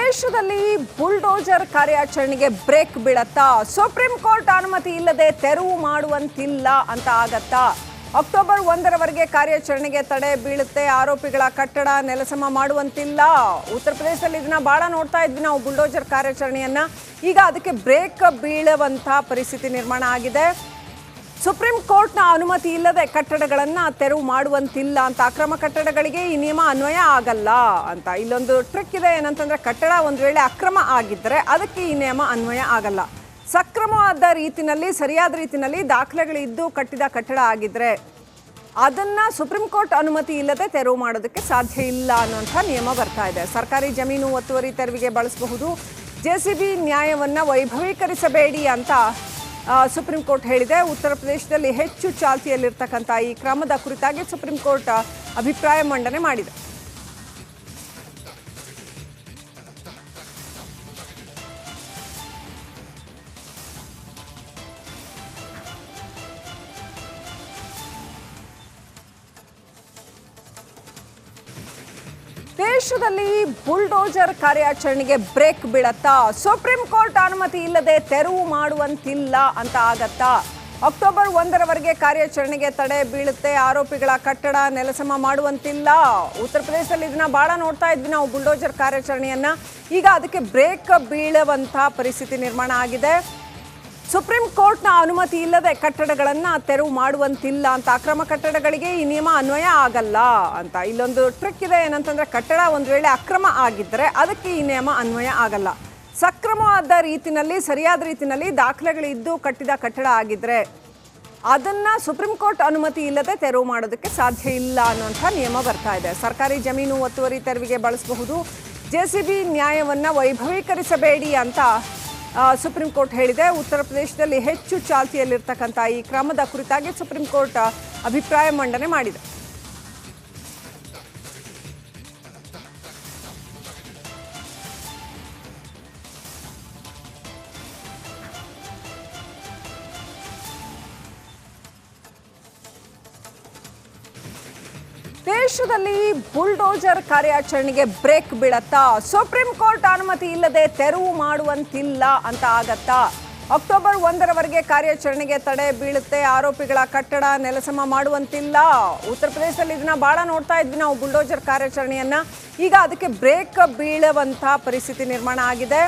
ದೇಶದಲ್ಲಿ ಬುಲ್ಡೋಜರ್ ಕಾರ್ಯಾಚರಣೆಗೆ break ಬೀಳತ್ತಾ? Supreme court ಅನುಮತಿ ಇಲ್ಲದೆ ತೆರವು ಮಾಡುವಂತಿಲ್ಲ ಅಂತ ಆಗತ್ತಾ? ಅಕ್ಟೋಬರ್ 1ರವರೆಗೆ ಕಾರ್ಯಾಚರಣೆಗೆ ತಡೆ ಬೀಳುತ್ತೆ. ಆರೋಪಿಗಳ ಕಟ್ಟಡ ನೆಲಸಮ ಮಾಡುವಂತಿಲ್ಲ. ಉತ್ತರ ಪ್ರದೇಶದಲ್ಲಿ ಇದನ್ನ ಬಹಳ ನೋಡ್ತಾ ಇದ್ವಿ ನಾವು, ಬುಲ್ಡೋಜರ್ ಕಾರ್ಯಾಚರಣೆಯನ್ನ. ಈಗ ಅದಕ್ಕೆ ಬ್ರೇಕ್ ಬೀಳುವಂತ ಪರಿಸ್ಥಿತಿ ನಿರ್ಮಾಣ ಆಗಿದೆ. ಸುಪ್ರೀಂ ಕೋರ್ಟ್ನ ಅನುಮತಿ ಇಲ್ಲದೆ ಕಟ್ಟಡಗಳನ್ನು ತೆರವು ಮಾಡುವಂತಿಲ್ಲ ಅಂತ. ಅಕ್ರಮ ಕಟ್ಟಡಗಳಿಗೆ ಈ ನಿಯಮ ಅನ್ವಯ ಆಗಲ್ಲ ಅಂತ. ಇಲ್ಲೊಂದು ಟ್ರಿಕ್ ಇದೆ, ಏನಂತಂದ್ರೆ ಕಟ್ಟಡ ಒಂದು ವೇಳೆ ಅಕ್ರಮ ಆಗಿದ್ದರೆ ಅದಕ್ಕೆ ಈ ನಿಯಮ ಅನ್ವಯ ಆಗಲ್ಲ. ಸಕ್ರಮವಾದ ರೀತಿಯಲ್ಲಿ, ಸರಿಯಾದ ರೀತಿಯಲ್ಲಿ ದಾಖಲೆಗಳಿದ್ದು ಕಟ್ಟಿದ ಕಟ್ಟಡ ಆಗಿದ್ರೆ ಅದನ್ನ ಸುಪ್ರೀಂ ಕೋರ್ಟ್ ಅನುಮತಿ ಇಲ್ಲದೆ ತೆರವು ಮಾಡೋದಕ್ಕೆ ಸಾಧ್ಯ ಇಲ್ಲ ಅನ್ನುವಂಥ ನಿಯಮ ಬರ್ತಾ ಇದೆ. ಸರ್ಕಾರಿ ಜಮೀನು ಒತ್ತುವರಿ ತೆರವಿಗೆ ಬಳಸಬಹುದು. ಜೆಸಿಬಿ ನ್ಯಾಯವನ್ನ ವೈಭವೀಕರಿಸಬೇಡಿ ಅಂತ ಸುಪ್ರೀಂ ಕೋರ್ಟ್ ಹೇಳಿದೆ. ಉತ್ತರ ಪ್ರದೇಶದಲ್ಲಿ ಹೆಚ್ಚು ಚಾಲ್ತಿಯಲ್ಲಿರ್ತಕ್ಕಂಥ ಈ ಕ್ರಮದ ಕುರಿತಾಗಿ ಸುಪ್ರೀಂ ಕೋರ್ಟ್ ಅಭಿಪ್ರಾಯ ಮಂಡನೆ ಮಾಡಿದೆ. ದೇಶದಲ್ಲಿ ಬುಲ್ಡೋಜರ್ ಕಾರ್ಯಾಚರಣೆಗೆ ಬ್ರೇಕ್ ಬೀಳತ್ತಾ? ಸುಪ್ರೀಂ ಕೋರ್ಟ್ ಅನುಮತಿ ಇಲ್ಲದೆ ತೆರವು ಮಾಡುವಂತಿಲ್ಲ ಅಂತ ಆಗತ್ತಾ? ಅಕ್ಟೋಬರ್ 1ರವರೆಗೆ ಕಾರ್ಯಾಚರಣೆಗೆ ತಡೆ ಬೀಳುತ್ತೆ. ಆರೋಪಿಗಳ ಕಟ್ಟಡ ನೆಲಸಮ ಮಾಡುವಂತಿಲ್ಲ. ಉತ್ತರ ಪ್ರದೇಶದಲ್ಲಿ ಇದನ್ನ ಬಹಳ ನೋಡ್ತಾ ಇದ್ವಿ ನಾವು, ಬುಲ್ಡೋಜರ್ ಕಾರ್ಯಾಚರಣೆಯನ್ನ. ಈಗ ಅದಕ್ಕೆ ಬ್ರೇಕ್ ಬೀಳುವಂತ ಪರಿಸ್ಥಿತಿ ನಿರ್ಮಾಣ ಆಗಿದೆ. ಸುಪ್ರೀಂ ಕೋರ್ಟ್ನ ಅನುಮತಿ ಇಲ್ಲದೆ ಕಟ್ಟಡಗಳನ್ನು ತೆರವು ಮಾಡುವಂತಿಲ್ಲ ಅಂತ. ಅಕ್ರಮ ಕಟ್ಟಡಗಳಿಗೆ ಈ ನಿಯಮ ಅನ್ವಯ ಆಗಲ್ಲ ಅಂತ. ಇಲ್ಲೊಂದು ಟ್ರಿಕ್ ಇದೆ, ಏನಂತಂದ್ರೆ ಕಟ್ಟಡ ಒಂದು ವೇಳೆ ಅಕ್ರಮ ಆಗಿದ್ದರೆ ಅದಕ್ಕೆ ಈ ನಿಯಮ ಅನ್ವಯ ಆಗಲ್ಲ. ಸಕ್ರಮವಾದ ರೀತಿಯಲ್ಲಿ, ಸರಿಯಾದ ರೀತಿಯಲ್ಲಿ ದಾಖಲೆಗಳಿದ್ದು ಕಟ್ಟಿದ ಕಟ್ಟಡ ಆಗಿದ್ರೆ ಅದನ್ನ ಸುಪ್ರೀಂ ಕೋರ್ಟ್ ಅನುಮತಿ ಇಲ್ಲದೆ ತೆರವು ಮಾಡೋದಕ್ಕೆ ಸಾಧ್ಯ ಇಲ್ಲ ಅನ್ನುವಂಥ ನಿಯಮ ಬರ್ತಾ ಇದೆ. ಸರ್ಕಾರಿ ಜಮೀನು ಒತ್ತುವರಿ ತೆರವಿಗೆ ಬಳಸಬಹುದು. ಜೆಸಿಬಿ ನ್ಯಾಯವನ್ನ ವೈಭವೀಕರಿಸಬೇಡಿ ಅಂತ ಸುಪ್ರೀಂ ಕೋರ್ಟ್ ಹೇಳಿದೆ. ಉತ್ತರ ಪ್ರದೇಶದಲ್ಲಿ ಹೆಚ್ಚು ಚಾಲ್ತಿಯಲ್ಲಿರ್ತಕ್ಕಂಥ ಈ ಕ್ರಮದ ಕುರಿತಾಗಿ ಸುಪ್ರೀಂ ಕೋರ್ಟ್ ಅಭಿಪ್ರಾಯ ಮಂಡನೆ ಮಾಡಿದೆ. ದೇಶದಲ್ಲಿ ಬುಲ್ಡೋಜರ್ ಕಾರ್ಯಾಚರಣೆಗೆ ಬ್ರೇಕ್ ಬೀಳತ್ತಾ? ಸುಪ್ರೀಂ ಕೋರ್ಟ್ ಅನುಮತಿ ಇಲ್ಲದೆ ತೆರವು ಮಾಡುವಂತಿಲ್ಲ ಅಂತ ಆಗತ್ತಾ? ಅಕ್ಟೋಬರ್ 1ರವರೆಗೆ ಕಾರ್ಯಾಚರಣೆಗೆ ತಡೆ ಬೀಳುತ್ತೆ. ಆರೋಪಿಗಳ ಕಟ್ಟಡ ನೆಲಸಮ ಮಾಡುವಂತಿಲ್ಲ. ಉತ್ತರ ಪ್ರದೇಶದಲ್ಲಿ ಇದನ್ನ ಬಹಳ ನೋಡ್ತಾ ಇದ್ವಿ ನಾವು, ಬುಲ್ಡೋಜರ್ ಕಾರ್ಯಾಚರಣೆಯನ್ನ. ಈಗ ಅದಕ್ಕೆ ಬ್ರೇಕ್ ಬೀಳುವಂತ ಪರಿಸ್ಥಿತಿ ನಿರ್ಮಾಣ ಆಗಿದೆ.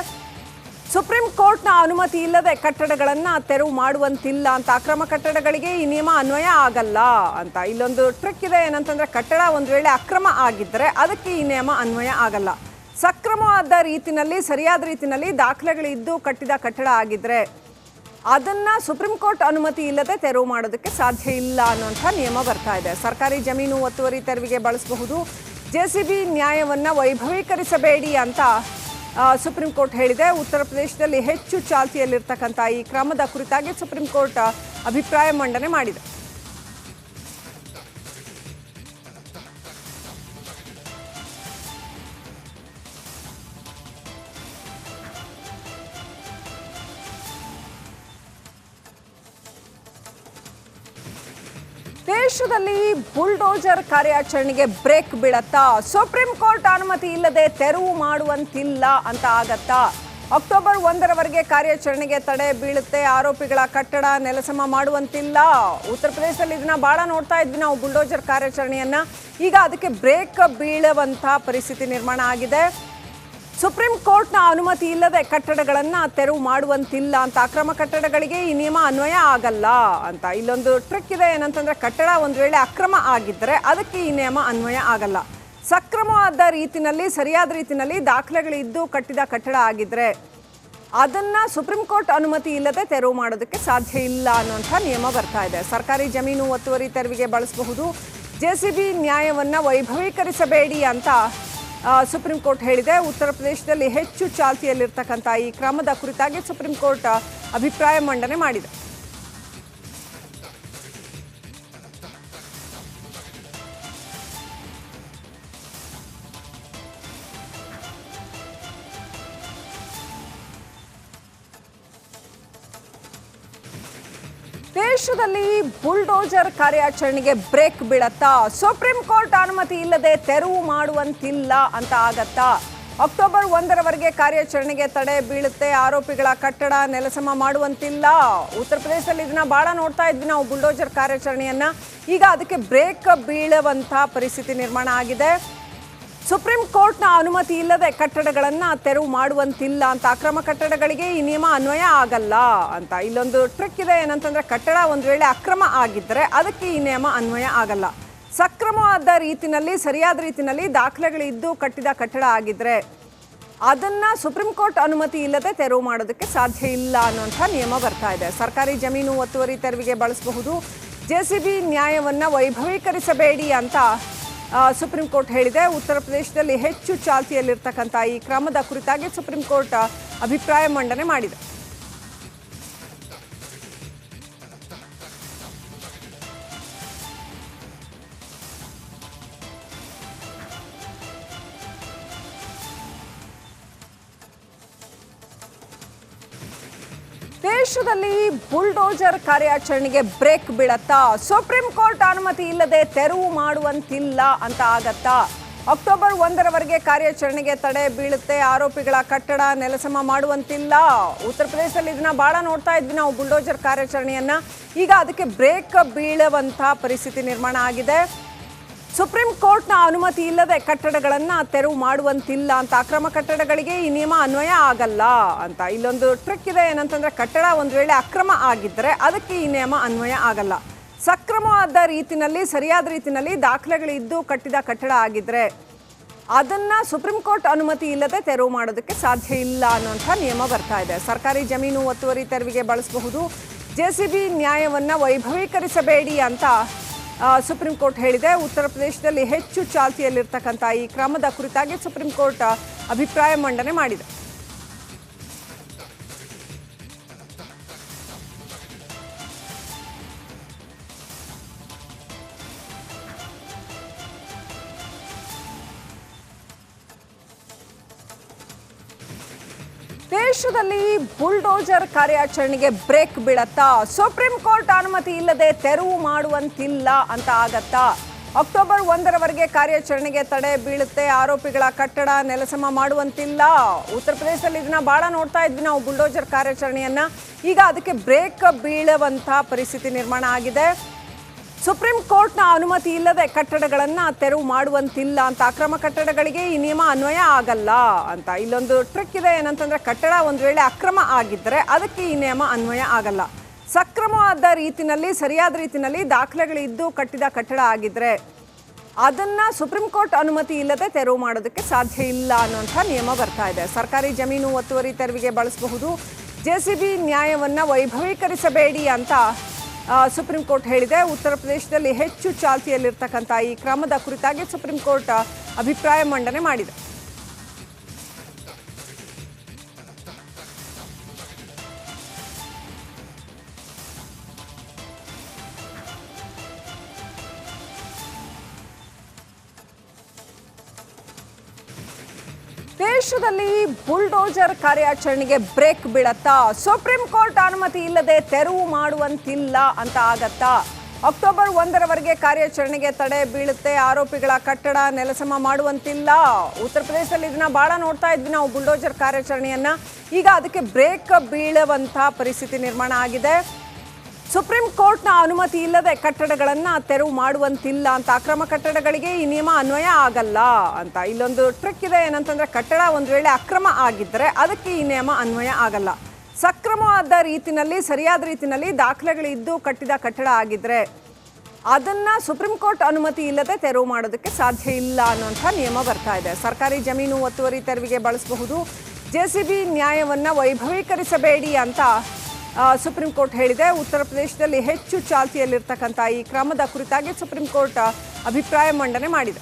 ಸುಪ್ರೀಂ ಕೋರ್ಟ್ನ ಅನುಮತಿ ಇಲ್ಲದೆ ಕಟ್ಟಡಗಳನ್ನು ತೆರವು ಮಾಡುವಂತಿಲ್ಲ ಅಂತ. ಅಕ್ರಮ ಕಟ್ಟಡಗಳಿಗೆ ಈ ನಿಯಮ ಅನ್ವಯ ಆಗಲ್ಲ ಅಂತ. ಇಲ್ಲೊಂದು ಟ್ರಿಕ್ ಇದೆ, ಏನಂತಂದ್ರೆ ಕಟ್ಟಡ ಒಂದು ವೇಳೆ ಅಕ್ರಮ ಆಗಿದ್ದರೆ ಅದಕ್ಕೆ ಈ ನಿಯಮ ಅನ್ವಯ ಆಗಲ್ಲ. ಸಕ್ರಮವಾದ ರೀತಿಯಲ್ಲಿ, ಸರಿಯಾದ ರೀತಿಯಲ್ಲಿ ದಾಖಲೆಗಳಿದ್ದು ಕಟ್ಟಿದ ಕಟ್ಟಡ ಆಗಿದ್ರೆ ಅದನ್ನ ಸುಪ್ರೀಂ ಕೋರ್ಟ್ ಅನುಮತಿ ಇಲ್ಲದೆ ತೆರವು ಮಾಡೋದಕ್ಕೆ ಸಾಧ್ಯ ಇಲ್ಲ ಅನ್ನುವಂಥ ನಿಯಮ ಬರ್ತಾ ಇದೆ. ಸರ್ಕಾರಿ ಜಮೀನು ಒತ್ತುವರಿ ತೆರವಿಗೆ ಬಳಸಬಹುದು. ಜೆಸಿಬಿ ನ್ಯಾಯವನ್ನ ವೈಭವೀಕರಿಸಬೇಡಿ ಅಂತ ಸುಪ್ರೀಂ ಕೋರ್ಟ್ ಹೇಳಿದೆ. ಉತ್ತರ ಪ್ರದೇಶದಲ್ಲಿ ಹೆಚ್ಚು ಚಾಲ್ತಿಯಲ್ಲಿರ್ತಕ್ಕಂಥ ಈ ಕ್ರಮದ ಕುರಿತಾಗಿ ಸುಪ್ರೀಂ ಕೋರ್ಟ್ ಅಭಿಪ್ರಾಯ ಮಂಡನೆ ಮಾಡಿದೆ. ದೇಶದಲ್ಲಿ ಬುಲ್ಡೋಜರ್ ಕಾರ್ಯಾಚರಣೆಗೆ ಬ್ರೇಕ್ ಬೀಳತ್ತಾ? ಸುಪ್ರೀಂ ಕೋರ್ಟ್ ಅನುಮತಿ ಇಲ್ಲದೆ ತೆರವು ಮಾಡುವಂತಿಲ್ಲ ಅಂತ ಆಗತ್ತಾ? ಅಕ್ಟೋಬರ್ 1ರವರೆಗೆ ಕಾರ್ಯಾಚರಣೆಗೆ ತಡೆ ಬೀಳುತ್ತೆ. ಆರೋಪಿಗಳ ಕಟ್ಟಡ ನೆಲಸಮ ಮಾಡುವಂತಿಲ್ಲ. ಉತ್ತರ ಪ್ರದೇಶದಲ್ಲಿ ಇದನ್ನ ಬಹಳ ನೋಡ್ತಾ ಇದ್ವಿ ನಾವು, ಬುಲ್ಡೋಜರ್ ಕಾರ್ಯಾಚರಣೆಯನ್ನ. ಈಗ ಅದಕ್ಕೆ ಬ್ರೇಕ್ ಬೀಳುವಂತ ಪರಿಸ್ಥಿತಿ ನಿರ್ಮಾಣ ಆಗಿದೆ. ಸುಪ್ರೀಂ ಕೋರ್ಟ್ನ ಅನುಮತಿ ಇಲ್ಲದೆ ಕಟ್ಟಡಗಳನ್ನು ತೆರವು ಮಾಡುವಂತಿಲ್ಲ ಅಂತ. ಅಕ್ರಮ ಕಟ್ಟಡಗಳಿಗೆ ಈ ನಿಯಮ ಅನ್ವಯ ಆಗಲ್ಲ ಅಂತ. ಇಲ್ಲೊಂದು ಟ್ರಿಕ್ ಇದೆ, ಏನಂತಂದ್ರೆ ಕಟ್ಟಡ ಒಂದು ವೇಳೆ ಅಕ್ರಮ ಆಗಿದ್ದರೆ ಅದಕ್ಕೆ ಈ ನಿಯಮ ಅನ್ವಯ ಆಗಲ್ಲ. ಸಕ್ರಮವಾದ ರೀತಿಯಲ್ಲಿ, ಸರಿಯಾದ ರೀತಿಯಲ್ಲಿ ದಾಖಲೆಗಳಿದ್ದು ಕಟ್ಟಿದ ಕಟ್ಟಡ ಆಗಿದ್ರೆ ಅದನ್ನ ಸುಪ್ರೀಂ ಕೋರ್ಟ್ ಅನುಮತಿ ಇಲ್ಲದೆ ತೆರವು ಮಾಡೋದಕ್ಕೆ ಸಾಧ್ಯ ಇಲ್ಲ ಅನ್ನುವಂಥ ನಿಯಮ ಬರ್ತಾ ಇದೆ. ಸರ್ಕಾರಿ ಜಮೀನು ಒತ್ತುವರಿ ತೆರವಿಗೆ ಬಳಸಬಹುದು. ಜೆಸಿಬಿ ನ್ಯಾಯವನ್ನ ವೈಭವೀಕರಿಸಬೇಡಿ ಅಂತ ಸುಪ್ರೀಂ ಕೋರ್ಟ್ ಹೇಳಿದೆ. ಉತ್ತರ ಪ್ರದೇಶದಲ್ಲಿ ಹೆಚ್ಚು ಚಾಲ್ತಿಯಲ್ಲಿರ್ತಕ್ಕಂಥ ಈ ಕ್ರಮದ ಕುರಿತಾಗಿ ಸುಪ್ರೀಂ ಕೋರ್ಟ್ ಅಭಿಪ್ರಾಯ ಮಂಡನೆ ಮಾಡಿದೆ. ದೇಶದಲ್ಲಿ ಬುಲ್ಡೋಜರ್ ಕಾರ್ಯಾಚರಣೆಗೆ ಬ್ರೇಕ್ ಬೀಳತ್ತಾ? ಸುಪ್ರೀಂ ಕೋರ್ಟ್ ಅನುಮತಿ ಇಲ್ಲದೆ ತೆರವು ಮಾಡುವಂತಿಲ್ಲ ಅಂತ ಆಗತ್ತಾ? ಅಕ್ಟೋಬರ್ 1ರವರೆಗೆ ಕಾರ್ಯಾಚರಣೆಗೆ ತಡೆ ಬೀಳುತ್ತೆ. ಆರೋಪಿಗಳ ಕಟ್ಟಡ ನೆಲಸಮ ಮಾಡುವಂತಿಲ್ಲ. ಉತ್ತರ ಪ್ರದೇಶದಲ್ಲಿ ಇದನ್ನ ಬಹಳ ನೋಡ್ತಾ ಇದ್ವಿ ನಾವು, ಬುಲ್ಡೋಜರ್ ಕಾರ್ಯಾಚರಣೆಯನ್ನ. ಈಗ ಅದಕ್ಕೆ ಬ್ರೇಕ್ ಬೀಳುವಂತ ಪರಿಸ್ಥಿತಿ ನಿರ್ಮಾಣ ಆಗಿದೆ. ಸುಪ್ರೀಂ ಕೋರ್ಟ್ನ ಅನುಮತಿ ಇಲ್ಲದೆ ಕಟ್ಟಡಗಳನ್ನ ತೆರವು ಮಾಡುವಂತಿಲ್ಲ ಅಂತ. ಅಕ್ರಮ ಕಟ್ಟಡಗಳಿಗೆ ಈ ನಿಯಮ ಅನ್ವಯ ಆಗಲ್ಲ ಅಂತ. ಇಲ್ಲೊಂದು ಟ್ರಿಕ್ ಇದೆ, ಏನಂತಂದ್ರೆ ಕಟ್ಟಡ ಒಂದು ವೇಳೆ ಅಕ್ರಮ ಆಗಿದ್ರೆ ಅದಕ್ಕೆ ಈ ನಿಯಮ ಅನ್ವಯ ಆಗಲ್ಲ. ಸಕ್ರಮವಾದ ರೀತಿನಲ್ಲಿ, ಸರಿಯಾದ ರೀತಿನಲ್ಲಿ ದಾಖಲೆಗಳಿದ್ದು ಕಟ್ಟಿದ ಕಟ್ಟಡ ಆಗಿದ್ರೆ ಅದನ್ನ ಸುಪ್ರೀಂ ಕೋರ್ಟ್ ಅನುಮತಿ ಇಲ್ಲದೆ ತೆರವು ಮಾಡೋದಕ್ಕೆ ಸಾಧ್ಯ ಇಲ್ಲ ಅನ್ನುವಂಥ ನಿಯಮ ಬರ್ತಾ ಇದೆ. ಸರ್ಕಾರಿ ಜಮೀನು ಒತ್ತುವರಿ ತೆರವಿಗೆ ಬಳಸಬಹುದು. ಜೆಸಿಬಿ ನ್ಯಾಯವನ್ನ ವೈಭವೀಕರಿಸಬೇಡಿ ಅಂತ ಸುಪ್ರೀಂ ಕೋರ್ಟ್ ಹೇಳಿದೆ. ಉತ್ತರ ಪ್ರದೇಶದಲ್ಲಿ ಹೆಚ್ಚು ಚಾಲ್ತಿಯಲ್ಲಿರ್ತಕ್ಕಂಥ ಈ ಕ್ರಮದ ಕುರಿತಾಗಿ ಸುಪ್ರೀಂ ಕೋರ್ಟ್ ಅಭಿಪ್ರಾಯ ಮಂಡನೆ ಮಾಡಿದೆ. ದೇಶದಲ್ಲಿ ಬುಲ್ಡೋಜರ್ ಕಾರ್ಯಾಚರಣೆಗೆ ಬ್ರೇಕ್ ಬೀಳತ್ತಾ? ಸುಪ್ರೀಂ ಕೋರ್ಟ್ ಅನುಮತಿ ಇಲ್ಲದೆ ತೆರವು ಮಾಡುವಂತಿಲ್ಲ ಅಂತ ಆಗತ್ತಾ? ಅಕ್ಟೋಬರ್ 1ರವರೆಗೆ ಕಾರ್ಯಾಚರಣೆಗೆ ತಡೆ ಬೀಳುತ್ತೆ. ಆರೋಪಿಗಳ ಕಟ್ಟಡ ನೆಲಸಮ ಮಾಡುವಂತಿಲ್ಲ. ಉತ್ತರ ಪ್ರದೇಶದಲ್ಲಿ ಇದನ್ನ ಬಹಳ ನೋಡ್ತಾ ಇದ್ವಿ ನಾವು, ಬುಲ್ಡೋಜರ್ ಕಾರ್ಯಾಚರಣೆಯನ್ನ. ಈಗ ಅದಕ್ಕೆ ಬ್ರೇಕ್ ಬೀಳುವಂತ ಪರಿಸ್ಥಿತಿ ನಿರ್ಮಾಣ ಆಗಿದೆ. ಸುಪ್ರೀಂ ಕೋರ್ಟ್ನ ಅನುಮತಿ ಇಲ್ಲದೆ ಕಟ್ಟಡಗಳನ್ನ ತೆರವು ಮಾಡುವಂತಿಲ್ಲ ಅಂತ. ಅಕ್ರಮ ಕಟ್ಟಡಗಳಿಗೆ ಈ ನಿಯಮ ಅನ್ವಯ ಆಗಲ್ಲ ಅಂತ. ಇಲ್ಲೊಂದು ಟ್ರಿಕ್ ಇದೆ, ಏನಂತಂದ್ರೆ ಕಟ್ಟಡ ಒಂದು ವೇಳೆ ಅಕ್ರಮ ಆಗಿದ್ರೆ ಅದಕ್ಕೆ ಈ ನಿಯಮ ಅನ್ವಯ ಆಗಲ್ಲ. ಸಕ್ರಮವಾದ ರೀತಿನಲ್ಲಿ, ಸರಿಯಾದ ರೀತಿನಲ್ಲಿ ದಾಖಲೆಗಳಿದ್ದು ಕಟ್ಟಿದ ಕಟ್ಟಡ ಆಗಿದ್ರೆ ಅದನ್ನ ಸುಪ್ರೀಂ ಕೋರ್ಟ್ ಅನುಮತಿ ಇಲ್ಲದೆ ತೆರವು ಮಾಡೋದಕ್ಕೆ ಸಾಧ್ಯ ಇಲ್ಲ ಅನ್ನುವಂಥ ನಿಯಮ ಬರ್ತಾ ಇದೆ. ಸರ್ಕಾರಿ ಜಮೀನು ಒತ್ತುವರಿ ತೆರವಿಗೆ ಬಳಸಬಹುದು. ಜೆಸಿಬಿ ನ್ಯಾಯವನ್ನ ವೈಭವೀಕರಿಸಬೇಡಿ ಅಂತ ಸುಪ್ರೀಂ ಕೋರ್ಟ್ ಹೇಳಿದೆ. ಉತ್ತರ ಪ್ರದೇಶದಲ್ಲಿ ಹೆಚ್ಚು ಚಾಲ್ತಿಯಲ್ಲಿರ್ತಕ್ಕಂಥ ಈ ಕ್ರಮದ ಕುರಿತಾಗಿ ಸುಪ್ರೀಂ ಕೋರ್ಟ್ ಅಭಿಪ್ರಾಯ ಮಂಡನೆ ಮಾಡಿದೆ. ದೇಶದಲ್ಲಿ ಬುಲ್ಡೋಜರ್ ಕಾರ್ಯಾಚರಣೆಗೆ ಬ್ರೇಕ್ ಬೀಳತ್ತಾ? ಸುಪ್ರೀಂ ಕೋರ್ಟ್ ಅನುಮತಿ ಇಲ್ಲದೆ ತೆರವು ಮಾಡುವಂತಿಲ್ಲ ಅಂತ ಆಗತ್ತಾ? ಅಕ್ಟೋಬರ್ 1ರವರೆಗೆ ಕಾರ್ಯಾಚರಣೆಗೆ ತಡೆ ಬೀಳುತ್ತೆ. ಆರೋಪಿಗಳ ಕಟ್ಟಡ ನೆಲಸಮ ಮಾಡುವಂತಿಲ್ಲ. ಉತ್ತರ ಪ್ರದೇಶದಲ್ಲಿ ಇದನ್ನ ಬಹಳ ನೋಡ್ತಾ ಇದ್ವಿ ನಾವು, ಬುಲ್ಡೋಜರ್ ಕಾರ್ಯಾಚರಣೆಯನ್ನ. ಈಗ ಅದಕ್ಕೆ ಬ್ರೇಕ್ ಬೀಳುವಂತ ಪರಿಸ್ಥಿತಿ ನಿರ್ಮಾಣ ಆಗಿದೆ. ಸುಪ್ರೀಂ ಕೋರ್ಟ್ನ ಅನುಮತಿ ಇಲ್ಲದೆ ಕಟ್ಟಡಗಳನ್ನ ತೆರವು ಮಾಡುವಂತಿಲ್ಲ ಅಂತ. ಅಕ್ರಮ ಕಟ್ಟಡಗಳಿಗೆ ಈ ನಿಯಮ ಅನ್ವಯ ಆಗಲ್ಲ ಅಂತ. ಇಲ್ಲೊಂದು ಟ್ರಿಕ್ ಇದೆ, ಏನಂತಂದ್ರೆ ಕಟ್ಟಡ ಒಂದು ವೇಳೆ ಅಕ್ರಮ ಆಗಿದ್ರೆ ಅದಕ್ಕೆ ಈ ನಿಯಮ ಅನ್ವಯ ಆಗಲ್ಲ. ಸಕ್ರಮವಾದ ರೀತಿನಲ್ಲಿ, ಸರಿಯಾದ ರೀತಿನಲ್ಲಿ ದಾಖಲೆಗಳಿದ್ದು ಕಟ್ಟಿದ ಕಟ್ಟಡ ಆಗಿದ್ರೆ ಅದನ್ನ ಸುಪ್ರೀಂ ಕೋರ್ಟ್ ಅನುಮತಿ ಇಲ್ಲದೆ ತೆರವು ಮಾಡೋದಕ್ಕೆ ಸಾಧ್ಯ ಇಲ್ಲ ಅನ್ನುವಂಥ ನಿಯಮ ಬರ್ತಾ ಇದೆ. ಸರ್ಕಾರಿ ಜಮೀನು ಒತ್ತುವರಿ ತೆರವಿಗೆ ಬಳಸಬಹುದು. ಜೆಸಿಬಿ ನ್ಯಾಯವನ್ನ ವೈಭವೀಕರಿಸಬೇಡಿ ಅಂತ ಸುಪ್ರೀಂ ಕೋರ್ಟ್ ಹೇಳಿದೆ. ಉತ್ತರ ಪ್ರದೇಶದಲ್ಲಿ ಹೆಚ್ಚು ಚಾಲ್ತಿಯಲ್ಲಿರ್ತಕ್ಕಂಥ ಈ ಕ್ರಮದ ಕುರಿತಾಗಿ ಸುಪ್ರೀಂ ಕೋರ್ಟ್ ಅಭಿಪ್ರಾಯ ಮಂಡನೆ ಮಾಡಿದೆ. ದೇಶದಲ್ಲಿ ಬುಲ್ಡೋಜರ್ ಕಾರ್ಯಾಚರಣೆಗೆ ಬ್ರೇಕ್ ಬೀಳತ್ತಾ? ಸುಪ್ರೀಂ ಕೋರ್ಟ್ ಅನುಮತಿ ಇಲ್ಲದೆ ತೆರವು ಮಾಡುವಂತಿಲ್ಲ ಅಂತ ಆಗತ್ತಾ? ಅಕ್ಟೋಬರ್ 1ರವರೆಗೆ ಕಾರ್ಯಾಚರಣೆಗೆ ತಡೆ ಬೀಳುತ್ತೆ. ಆರೋಪಿಗಳ ಕಟ್ಟಡ ನೆಲಸಮ ಮಾಡುವಂತಿಲ್ಲ. ಉತ್ತರ ಪ್ರದೇಶದಲ್ಲಿ ಇದನ್ನ ಬಹಳ ನೋಡ್ತಾ ಇದ್ವಿ ನಾವು, ಬುಲ್ಡೋಜರ್ ಕಾರ್ಯಾಚರಣೆಯನ್ನ. ಈಗ ಅದಕ್ಕೆ ಬ್ರೇಕ್ ಬೀಳುವಂತ ಪರಿಸ್ಥಿತಿ ನಿರ್ಮಾಣ ಆಗಿದೆ. ಸುಪ್ರೀಂ ಕೋರ್ಟ್ನ ಅನುಮತಿ ಇಲ್ಲದೆ ಕಟ್ಟಡಗಳನ್ನ ತೆರವು ಮಾಡುವಂತಿಲ್ಲ ಅಂತ. ಅಕ್ರಮ ಕಟ್ಟಡಗಳಿಗೆ ಈ ನಿಯಮ ಅನ್ವಯ ಆಗಲ್ಲ ಅಂತ. ಇಲ್ಲೊಂದು ಟ್ರಿಕ್ ಇದೆ, ಏನಂತಂದ್ರೆ ಕಟ್ಟಡ ಒಂದು ವೇಳೆ ಅಕ್ರಮ ಆಗಿದ್ರೆ ಅದಕ್ಕೆ ಈ ನಿಯಮ ಅನ್ವಯ ಆಗಲ್ಲ. ಸಕ್ರಮವಾದ ರೀತಿನಲ್ಲಿ, ಸರಿಯಾದ ರೀತಿನಲ್ಲಿ ದಾಖಲೆಗಳಿದ್ದು ಕಟ್ಟಿದ ಕಟ್ಟಡ ಆಗಿದ್ರೆ ಅದನ್ನ ಸುಪ್ರೀಂ ಕೋರ್ಟ್ ಅನುಮತಿ ಇಲ್ಲದೆ ತೆರವು ಮಾಡೋದಕ್ಕೆ ಸಾಧ್ಯ ಇಲ್ಲ ಅನ್ನುವಂಥ ನಿಯಮ ಬರ್ತಾ ಇದೆ. ಸರ್ಕಾರಿ ಜಮೀನು ಒತ್ತುವರಿ ತೆರವಿಗೆ ಬಳಸಬಹುದು. ಜೆಸಿಬಿ ನ್ಯಾಯವನ್ನ ವೈಭವೀಕರಿಸಬೇಡಿ ಅಂತ ಸುಪ್ರೀಂ ಕೋರ್ಟ್ ಹೇಳಿದೆ. ಉತ್ತರ ಪ್ರದೇಶದಲ್ಲಿ ಹೆಚ್ಚು ಚಾಲ್ತಿಯಲ್ಲಿರ್ತಕ್ಕಂಥ ಈ ಕ್ರಮದ ಕುರಿತಾಗಿ ಸುಪ್ರೀಂ ಕೋರ್ಟ್ ಅಭಿಪ್ರಾಯ ಮಂಡನೆ ಮಾಡಿದೆ.